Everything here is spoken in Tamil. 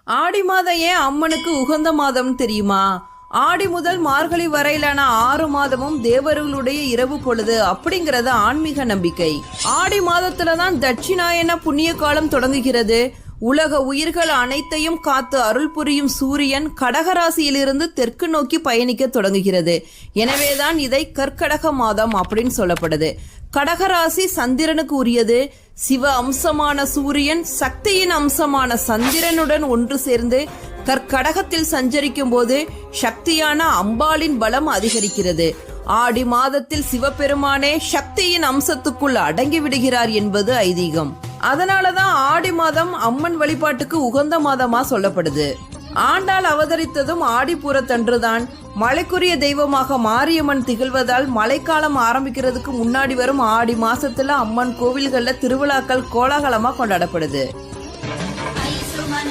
ஆடி மாதம் ஏன் அம்மனுக்கு உகந்த மாதம் தெரியுமா? ஆடி முதல் மார்கழி வரையிலான 6 மாதமும் தேவர்களுடைய இரவு பொழுது அப்படிங்கறது ஆன்மீக நம்பிக்கை. ஆடி மாதத்துலதான் தட்சிணாயன புண்ணிய காலம் தொடங்குகிறது. உலக உயிர்கள் அனைத்தையும் காத்து அருள் புரியும் சூரியன் கடகராசியிலிருந்து தெற்கு நோக்கி பயணிக்க தொடங்குகிறது. எனவேதான் இதை கற்கடக மாதம் அப்படின்னு சொல்லப்படுது. கடகராசி சந்திரனுக்கு உரியது. சிவ அம்சமான சூரியன் சக்தியின் அம்சமான சந்திரனுடன் ஒன்று சேர்ந்து கற்கடகத்தில் சஞ்சரிக்கும் போது சக்தியான அம்பாளின் பலம் அதிகரிக்கிறது. ஆடி மாதத்தில் சிவபெருமானே சக்தியின் அம்சத்துக்குள் அடங்கி விடுகிறார் என்பது ஐதீகம். அதனாலதான் ஆடி மாதம் அம்மன் வழிபாட்டுக்கு உகந்த மாதமா சொல்லப்படுது. ஆண்டாள் அவதரித்ததும் ஆடிப்பூரத்தன்றுதான். மழைக்குரிய தெய்வமாக மாரியம்மன் திகழ்வதால் மழைக்காலம் ஆரம்பிக்கிறதுக்கு முன்னாடி வரும் ஆடி மாசத்துல அம்மன் கோவில்கள்ல திருவிழாக்கள் கோலாகலமா கொண்டாடப்படுது.